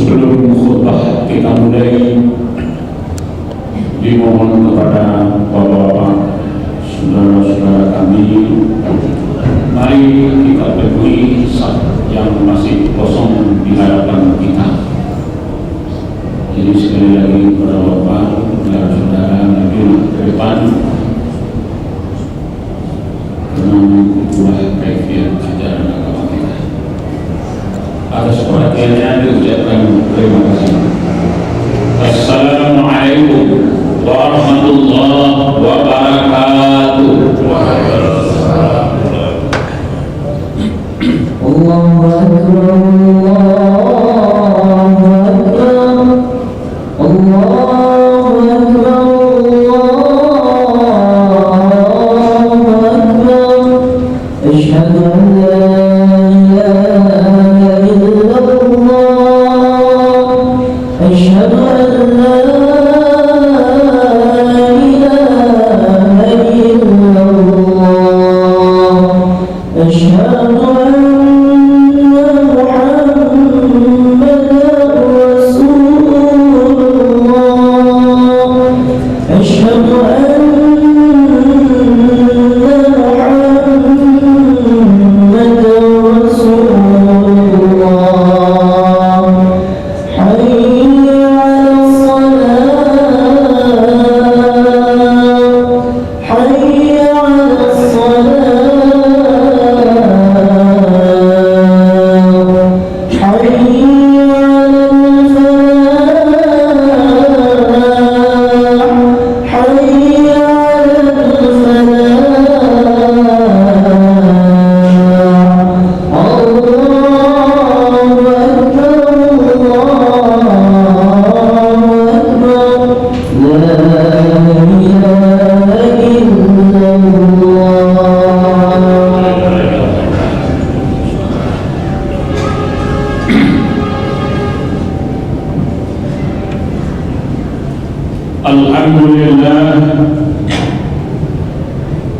Sebelum khutbah kita mulai, dimohon kepada bapak-bapak, saudara-saudara kami, mari kita penuhi saf yang masih kosong di hadapan kita. Jadi sekali lagi kepada bapak, saudara-saudara, maju ke depan dengan itulah kaifiat ajaran agama kita. Atas perhatiannya diucapkan terima kasih. Assalamualaikum warahmatullahi wabarakatuh. Allahu Akbar, Allahu Akbar, Allahu Akbar, Allahu Akbar. Asyhadu an la ilaha illallah, asyhadu an la ilaha illallah, asyhadu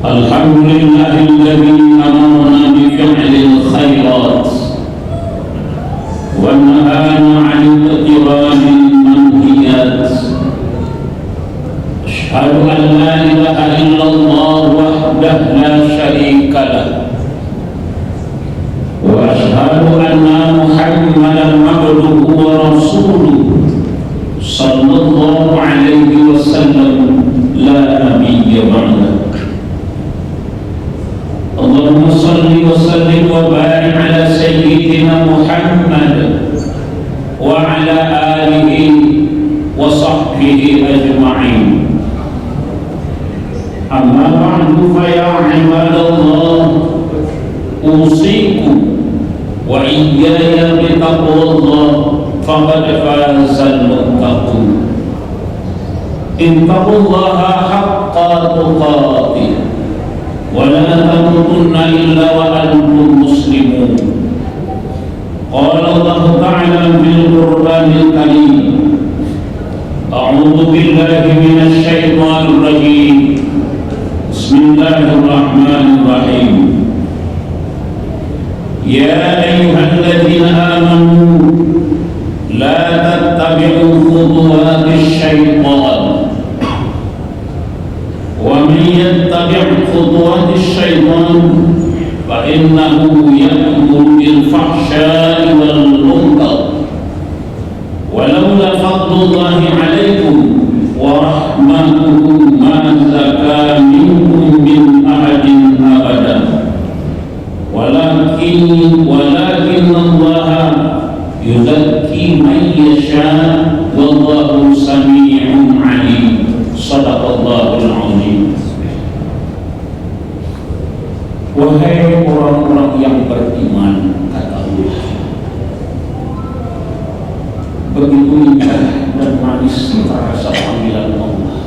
Alhamdulillahilladzi amarna bi fi'lil khairat wa nahana 'anil ijrabil manhiyat. Asyhadu an la ilaha illallah wahdahu la syarika lah wa asyhadu anna Muhammadan 'abduhu wa rasuluhu sallallahu alaihi wasallam la nabiyya ba'dahu. Allahumma salli wa sallim wa barik ala sayyidina Muhammad wa ala alihi wa sahbihi ajma'in. Amma ba'du, fa ya ibadallah, usikum wa iyaya bi taqwallah, faqad fazal muttaqun. Ittaqullaha haqqa tuqatih wa la tamutunna illa wa antum muslimun. Qala Allah ta'ala fil Qur'anil Karim, a'udzu billahi minasy syaithanir rajim. Bismillahirrahmanirrahim. Ya ayyuhalladzina amanu la tattabi'u khutuwatisy syaitan wa man yattabi' khutuwatisy syaitan fa innahu ya'muru bil fahsya'i wal munkar wa laula fadlullahi 'alaikum wa rahmatuhu ma zaka minkum min ahadin abada walakin Allah yuzakki man yasha wallahu sami'un 'alim. Shadaqallahul 'azim. Wahai orang-orang yang beriman, kata Allah, begitu indah dan manis rasa panggilan Allah,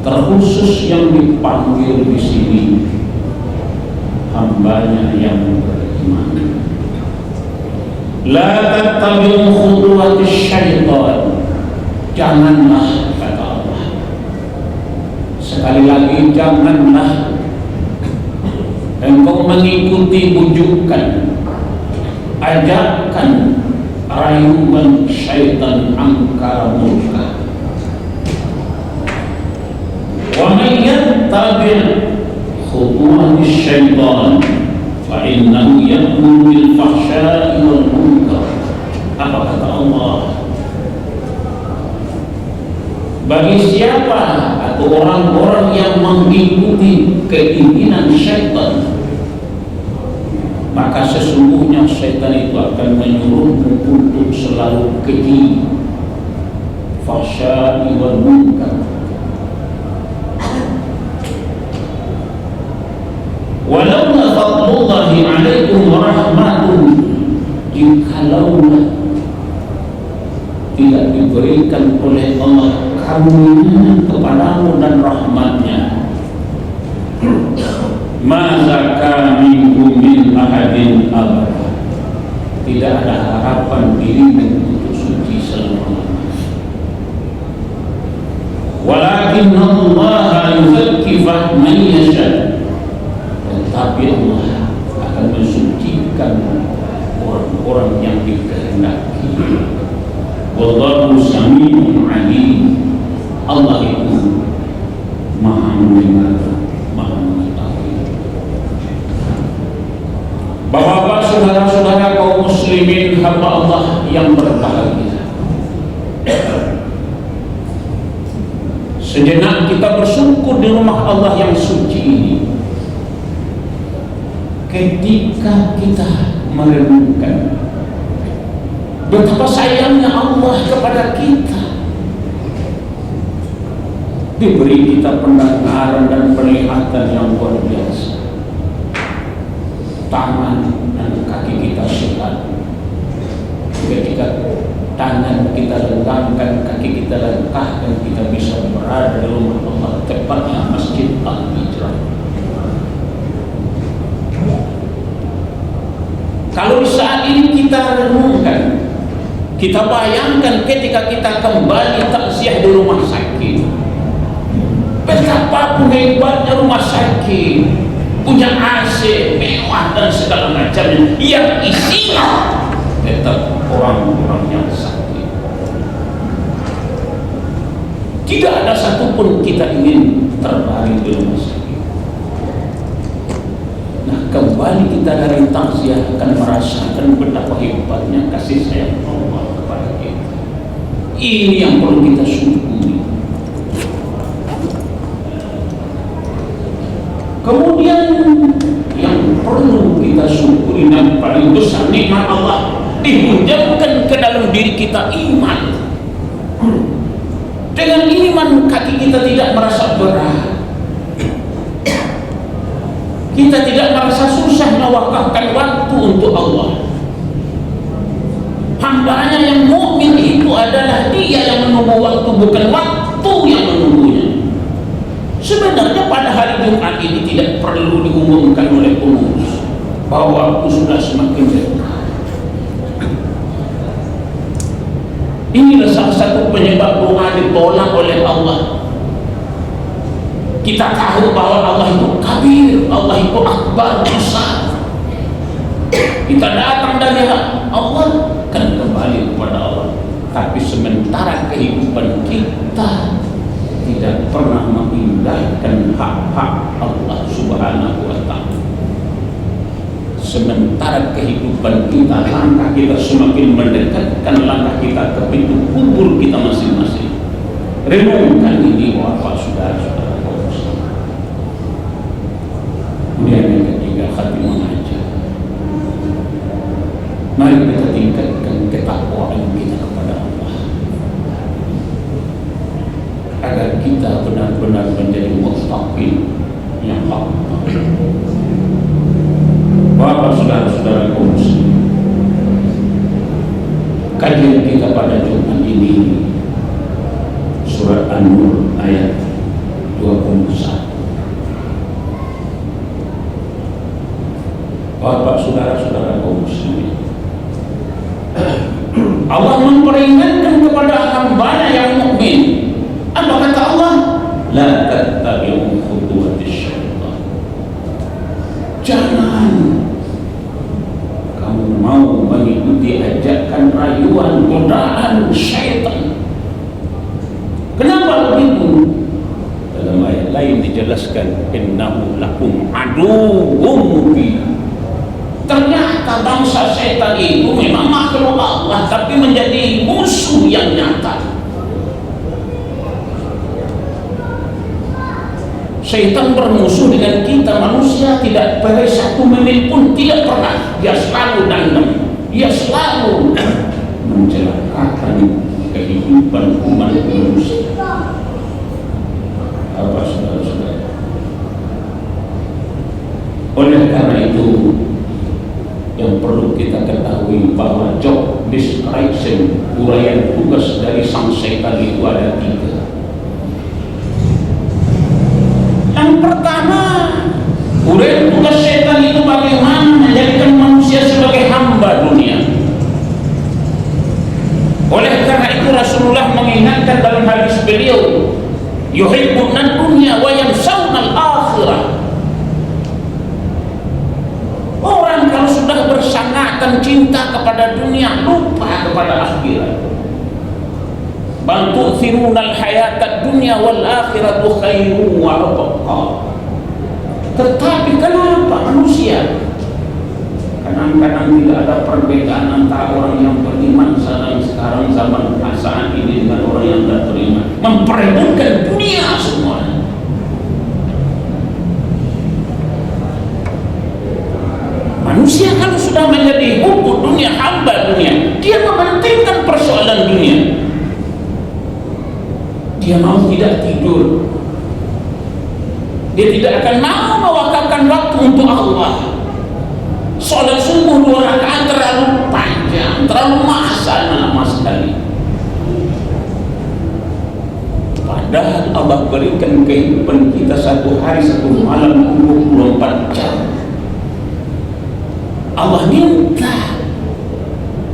terkhusus yang dipanggil di sini hambanya yang beriman. La tattabi'u khutuwatisy syaitan, janganlah, kata Allah, sekali lagi janganlah engkau mengikuti bujukan ajakan rayuan syaitan angkara murka. Wa man yattabi' khutuwati syaitan fa innahu ya'muru bil fahsya'i wal munkar. Apa kata Allah? Bagi siapa atau orang-orang yang mengikuti keinginan syaitan, maka sesungguhnya syaitan itu akan menyuruhmu untuk selalu keji, fahsya'i wal munkar. Walaula fadlullahi alaikum wa rahmatuhu, jikalau tidak diberikan oleh Allah karunia kepadamu dan rahmatnya, ma zaka minkum min ahadin abada, tidak ada harapan dirimu untuk suci selama-lamanya. Walakin Allah yuzakki man yasha, tetapi Allah akan mensucikan orang-orang yang dikehendaki. Wallahu sami'un alim. Allah itu Maha mendengar, Maha mengetahui. Bapak-bapak, saudara-saudara kaum muslimin hamba Allah yang berbahagia, sejenak kita bersyukur di rumah Allah yang suci ini. Ketika kita merenungkan betapa sayangnya Allah kepada kita, diberi kita pendengaran dan penglihatan yang luar biasa, tangan dan kaki kita sehat. Ketika tangan kita lenggangkan, kaki kita langkahkan, kita bisa berada di rumah Allah, tepatnya Masjid Al-Hijrah. Kalau di saat ini kita renungkan, kita bayangkan ketika kita kembali takziah di rumah sakit, betapapun hebatnya rumah sakit, punya AC mewah dan segala macamnya, yang isinya tetap orang-orang yang sakit. Tidak ada satupun kita ingin terbaring di rumah sakit. Nah, kembali kita dari takziah akan merasakan betapa hebatnya kasih sayang Allah kepada kita. Ini yang perlu kita syukuri. Kemudian yang perlu kita syukuri dan paling besar nikmat Allah, dihujamkan ke dalam diri kita iman. Dengan iman kaki kita tidak merasa berat, kita tidak merasa susah mewakafkan waktu untuk Allah. Hambanya yang mukmin itu adalah dia yang menunggu waktu, bukan waktu yang menunggunya. Sebenarnya pada hari Jumat ini tidak perlu diumumkan oleh pengurus bahwa waktu sudah semakin dekat. Inilah salah satu penyebab doa ditolak oleh Allah. Kita tahu bahwa Allah itu kabir, Allah itu akbar, besar. Kita datang dari Allah kan kembali kepada Allah. Tapi sementara kehidupan kita tidak pernah memindahkan hak-hak Allah Subhanahu wa ta'ala. Sementara kehidupan kita, langkah kita semakin mendekatkan langkah kita ke pintu kubur kita masing-masing. Renungkan ini, Bapak, saudara-saudara. Kemudian yang ketiga, khatimah aja. Mari kita tingkatkan ketakwaan kita kepada Allah, agar kita benar-benar menjadi muttaqin yang hak. Bapak, saudara-saudara kaum muslimin, kajian kita pada Jumat ini surat An-Nur ayat 21. Bapak, saudara-saudara kaum muslimin, Allah memperingatkan kepada hamba yang mukmin. Apa kata Allah? La tattabi'u khutuwati syaitan. Jangan kamu mau diajakkan rayuan, godaan syaitan. Kenapa begitu? Dalam ayat lain dijelaskan, innahu lakum aduwwum mubin. Ternyata bangsa setan itu memang makhluk Allah, tapi menjadi musuh yang nyata. Setan bermusuh dengan kita manusia tidak boleh 1 menit pun, tidak pernah. Dia selalu dendam, dia selalu mencelakakan kehidupan umat manusia. Apa saudara-saudara? Oleh karena itu, yang perlu kita ketahui bahwa job description, uraian tugas dari sang setan itu ada 3. Yang pertama, uraian tugas setan itu bagaimana menjadikan manusia sebagai hamba dunia. Oleh karena itu Rasulullah mengingatkan dalam hadis beliau, yuhibbuna dunya wa yansawna al-akhirah. Orang kalau sudah bersangatan cinta kepada dunia, lupa kepada akhirat. Bal tu'thiruna al-hayata dunya wal akhiratu khairun wa abqa. Tetapi kenapa manusia kadang-kadang tidak ada perbedaan antara orang yang beriman sekarang zaman saat ini dengan orang yang tidak beriman, memperebutkan dunia semuanya. Manusia kalau sudah menjadi hubbu dunia, hamba dunia, dia mementingkan persoalan dunia. Dia mau tidak tidur, dia tidak akan mau mewakafkan waktu untuk Allah. Salat subuh 2 rakaat terlalu panjang, terlalu mahal lama sekali. Padahal Allah berikan kehidupan kita 1 hari 1 malam 24 jam. Allah minta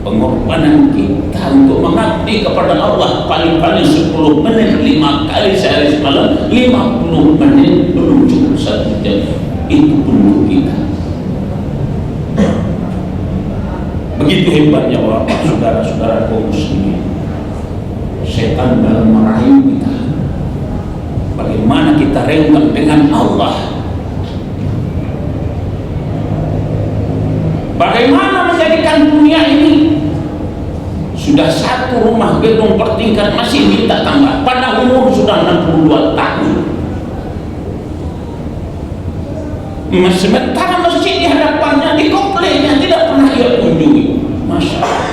pengorbanan kita untuk mengabdi kepada Allah paling-paling 10 menit 5 kali sehari semalam, 50 menit belum cukup 1 jam. Itu pun untuk kita. Begitu hebatnya Bapak, saudara-saudara kaum muslimin. Setan dalam merayu kita, bagaimana kita renggang dengan Allah, bagaimana menjadikan dunia ini sudah 1 rumah gedung per tingkat masih minta tambah, pada umur sudah 62 tahun. Sementara masjid di hadapannya, di kompleknya tidak pernah ia kunjungi. Masya Allah.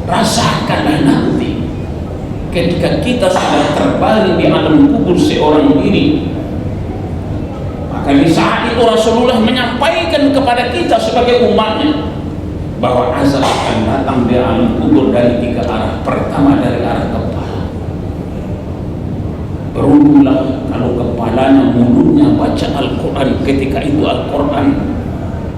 Rasakanlah nanti ketika kita sudah terbalik di alam kubur seorang diri, maka di saat itu Rasulullah menyampaikan kepada kita sebagai umatnya bahwa azab akan datang di alam kubur dari 3 arah. Pertama dari arah kepala. Beruntunglah kalau kepalanya, mulutnya baca Al-Quran, ketika itu Al-Quran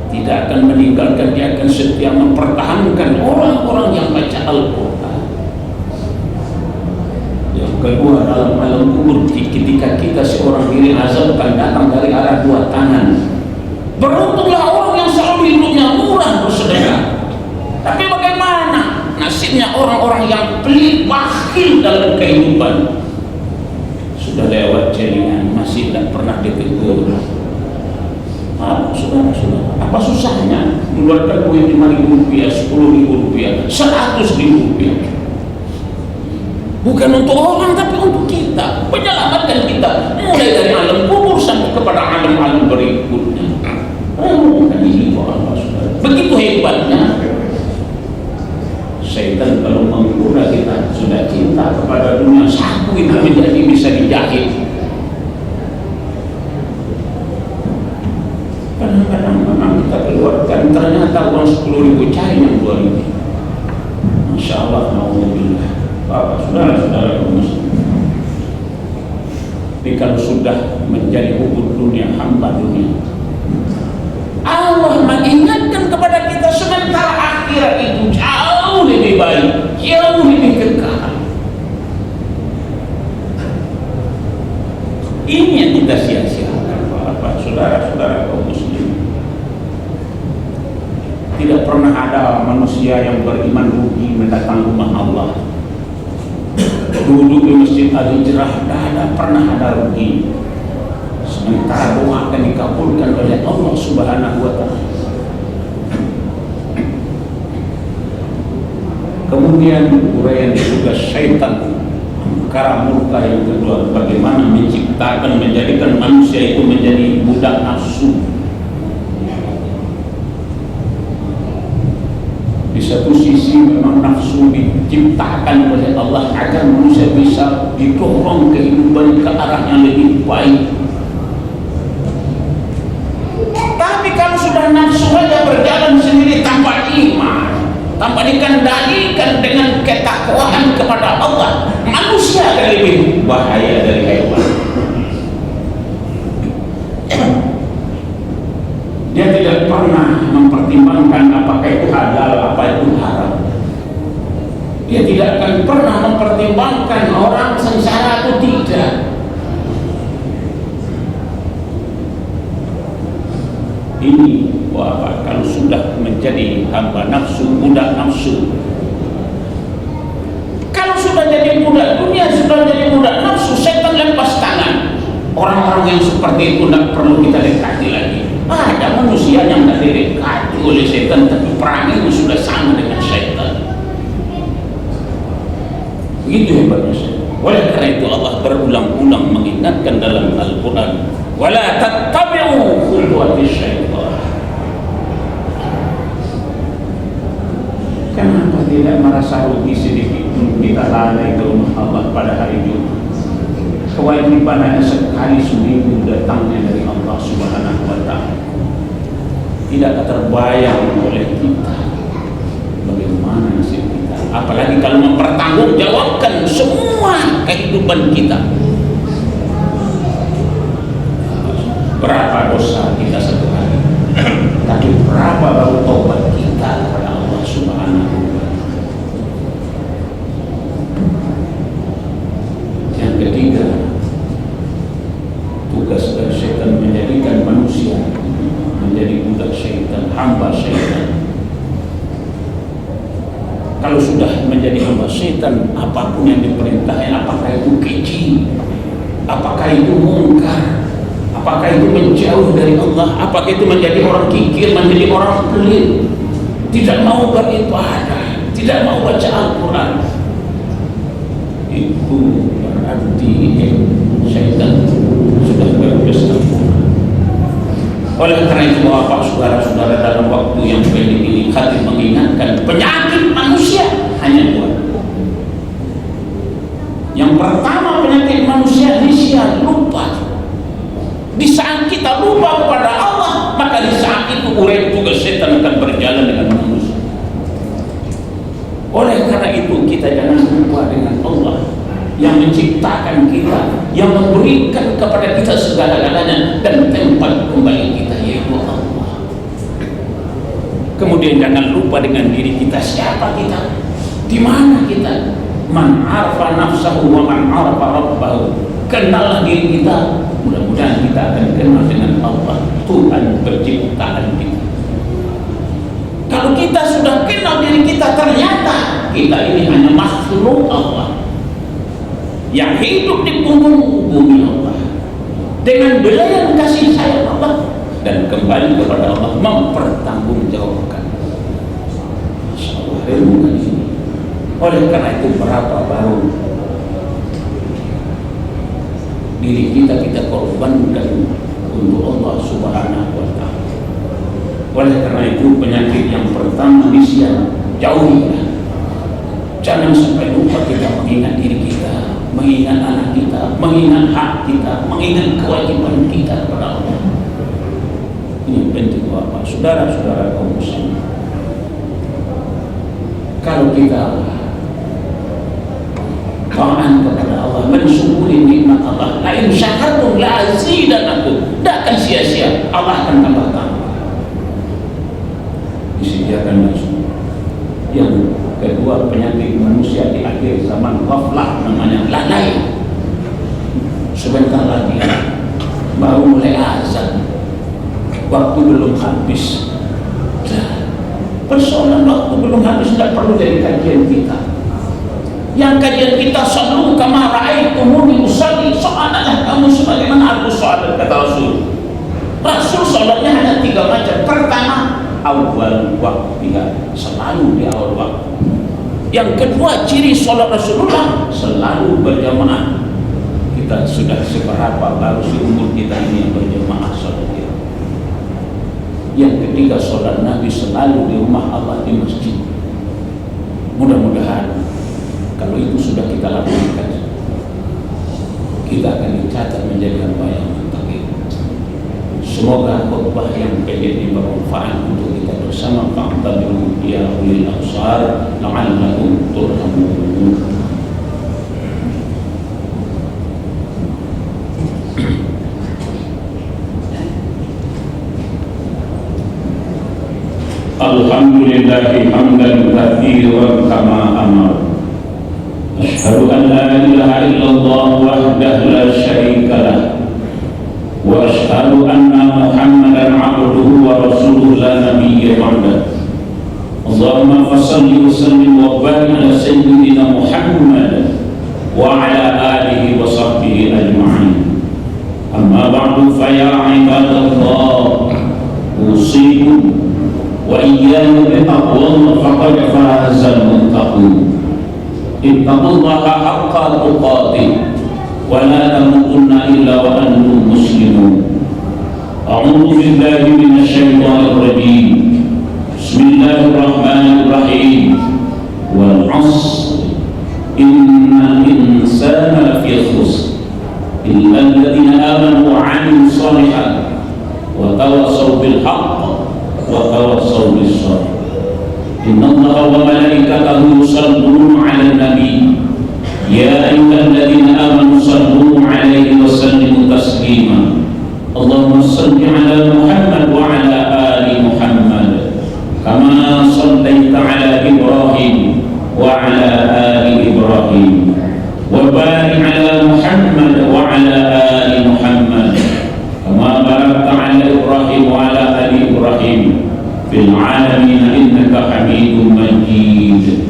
tidak akan meninggalkan, dia akan setia mempertahankan orang-orang yang baca Al-Quran. Yang kedua, dalam alam kubur ketika kita seorang diri, azab akan datang dari arah 2 tangan. Beruntunglah orang yang selalu hidupnya murah bersedekah. Tapi bagaimana nasibnya orang-orang yang pelit, bakhil dalam kehidupan? Sudah lewat jaringan, masih tidak pernah ditegur. Saudara-saudara, apa susahnya mengeluarkan duit 5.000 rupiah, 10.000 rupiah, 100.000 rupiah? Bukan untuk orang, tapi untuk kita, menyelamatkan kita, mulai dari alam kubur sampai kepada alam-alam berikutnya. Bukan ini Allah, saudara. Begitu hebatnya setan kalau menggoda kita. Sudah cinta kepada dunia, 1 itu menjadi bisa dijahit. Kadang-kadang memang kita keluarkan, ternyata uang 10.000 cari yang 2.000. Masya Allah, na'udzubillah. Bapak, saudara-saudara kaum muslimin. Tapi kalau sudah menjadi hubud dunia, hamba dunia, Allah mengingatkan kepada kita sementara akhirat itu jauh lebih baik, jauh lebih kekal. Ini yang kita sia-siakan, Bapak, saudara-saudara kaum muslimin. Tidak tidak pernah ada manusia yang beriman rugi mendatang rumah Allah. Duduk di Masjid Al-Hijrah tidak pernah ada rugi, sementara doa akan dikabulkan oleh Allah Subhanahu wa Ta'ala. Kemudian uraian tugas syaitan angkara murka yang kedua, bagaimana menciptakan, menjadikan manusia itu menjadi budak nafsu. Di satu sisi memang nafsu diciptakan oleh Allah agar manusia bisa didorong kehidupan ke arah yang lebih baik. Tapi kalau sudah nafsu saja berjalan sendiri tanpa iman, tanpa dikendalikan dengan ketakwaan kepada Allah, manusia akan lebih bahaya dari hewan. Dia tidak pernah mempertimbangkan apakah itu halal, apa itu haram. Dia tidak akan pernah mempertimbangkan orang sengsara atau tidak. Ini wah, kalau sudah menjadi hamba nafsu, budak nafsu. Kalau sudah jadi budak dunia, sudah jadi budak nafsu, setan lepas tangan. Orang-orang yang seperti itu tidak perlu kita dekati lagi. Ada manusia yang tidak didekati oleh setan, tapi perangannya sudah sama dengan setan. Begitu hebatnya setan. Oleh karena itu Allah berulang-ulang mengingatkan dalam Al-Quran, wala tattabi'u khutuwatis syaitan. Kenapa tidak merasa rugi sedikit kita lalai ke rumah Allah pada hari Jumat? Kewajiban hanya sekali seminggu datangnya dari Allah Subhanahu wa Ta'ala. Tidak terbayang oleh kita bagaimana nasib kita, apalagi kalau mempertanggungjawabkan semua kehidupan kita. Berapa dosa kita satu hari, tapi berapa baru taubat kita kepada Allah Subhanahu wa Ta'ala. Yang ketiga, tugas dari syaitan menjadikan manusia menjadi budak syaitan, hamba syaitan. Kalau sudah menjadi hamba syaitan, apapun yang diperintahkan, apakah itu keji, apakah itu mungkar, apakah itu menjauh dari Allah, apakah itu menjadi orang kikir, menjadi orang pelit, tidak mau beribadah, tidak mau baca Al-Quran, itu berarti syaitan sudah berpesta. Oleh karena itu Bapak, saudara-saudara, dalam waktu yang pendek ini khatib mengingatkan penyakit manusia hanya dua. Yang pertama, penyakit manusia nisyan, lupa. Di saat kita lupa kepada Allah, maka di saat itu uraian tugas setan akan berjalan dengan manusia. Oleh karena itu kita jangan lupa dengan Allah yang menciptakan kita, yang memberikan kepada kita segala-galanya dan tempat kembali kita, yaitu Allah. Kemudian jangan lupa dengan diri kita, siapa kita, di mana kita. Man arfa nafsahu wa man arfa rabbahu. Kenallah diri kita, mudah-mudahan kita akan kenal dengan Allah, Tuhan penciptaan kita. Kalau kita sudah kenal diri kita, ternyata kita ini hanya makhluk Allah yang hidup di punggung bumi Allah dengan belayan kasih sayang Allah, dan kembali kepada Allah mempertanggungjawabkan. Masya Allah, ilmu di sini. Oleh karena itu berapa baru diri kita korbankan untuk Allah Subhanahu wa Ta'ala. Oleh karena itu penyakit yang pertama nisyan, jauhilah. Jangan sampai lupa kita mengingat diri kita, mengingat anak kita, mengingat hak kita, mengingat kewajiban kita kepada Allah. Ini penting Bapak, saudara-saudara kaum muslimin. Kalau kita taat kepada Allah, mensyukuri nikmat Allah, la in syakartum la azidanakum, tidak akan sia-sia, Allah akan tambah-tambah. Disediakan langsung. Yang kedua, penyakit manusia di akhir zaman, ghaflah, namanya lalai. Sebentar lagi baru mulai azan, waktu belum habis, Persoalan waktu belum habis, tidak perlu dari kajian kita. Yang kajian kita sallu kama ra'aitumuni usalli, salatlah kamu sebagaimana aku salat, kata Rasul. Rasul salatnya hanya 3 macam. Pertama, awal waktiha, selalu di awal waktu. Yang kedua, ciri salat Rasulullah selalu berjamaah. Kita sudah seberapa baru seumur kita ini yang berjamaah salat dia. Yang ketiga, salat Nabi selalu di rumah Allah, di masjid. Mudah-mudahan kalau itu sudah kita lakukan, kita akan dicatat menjadi hamba yang muttaqin. Semoga khutbah yang pendek ini bermanfaat untuk kita bersama. Fa'tabiru ya ulil absar la'allakum turhamun. Alhamdulillahi hamdan katsiran kama amara. Asyhadu an la ilaha illallah wahdahu la syarika lah. Wa asyhadu anna Muhammadan abduhu wa rasuluhu la nabiyya ba'dah. Allahumma fassalli wa sallim wa barik ala sayyidina Muhammad wa ala alihi wa sahbihi ajma'in. Amma ba'du fa ya ibadallah, usikum wa iyaya bittaqwa faqad fazal muttaqun. Ittaqullaha haqqa tuqatih wa la tamutunna illa wa antum muslimun. A'udzu billahi minasy syaithanir rajim. Bismillahirrahmanirrahim. Wal 'ashr innal insana lafi khusr illa alladziina aamanu wa 'amilus shalihaati wa tawassaw bil haqq wa tawassaw bis sabr. Innallaha wa malaikatahu yusalluna 'alan nabi ya ayyuhalladzina amanu sallu 'alaihi wa sallimu taslima. Allahumma shalli 'ala Muhammad wa 'ala ali Muhammad kama shallaita 'ala Ibrahim wa 'ala ali Ibrahim wa barik 'ala Muhammad wa 'ala ali Muhammad kama barakta 'ala Ibrahim wa 'ala ali Ibrahim fil 'alamin innaka Hamidum Majid.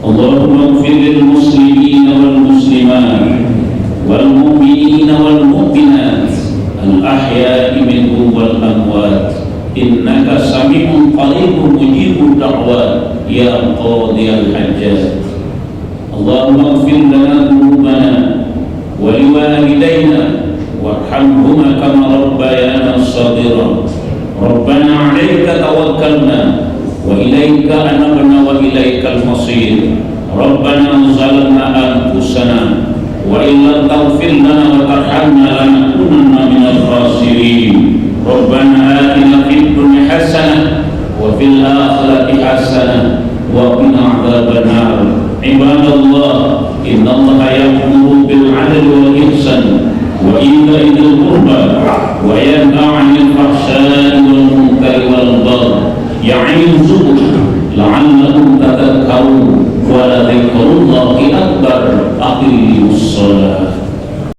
Allahumma ighfir lil muslimina wal muslimat wal mu'minina wal mu'minat al ahya'i minhum wal amwat innaka sami'un qaribun mujibud da'wat ya qadiyal hajjat. Allahumma ighfir lana dhunubana wa liwalidayna warhamhuma kama rabbayana shaghira. Rabbana 'alaika tawakkalna wa ilaika anabna wa ilaikal masir. Rabbana zalamna anfusana wa illa taghfir lana wa tarhamna lanakunanna minal khasirin. Rabbana atina fid dunya hasanah wa fil akhirati hasanah wa qina adzabannar. Ibadallah, innallaha ya'muru bil 'adli wal ihsan wa ita'i dzil qurba wa yanha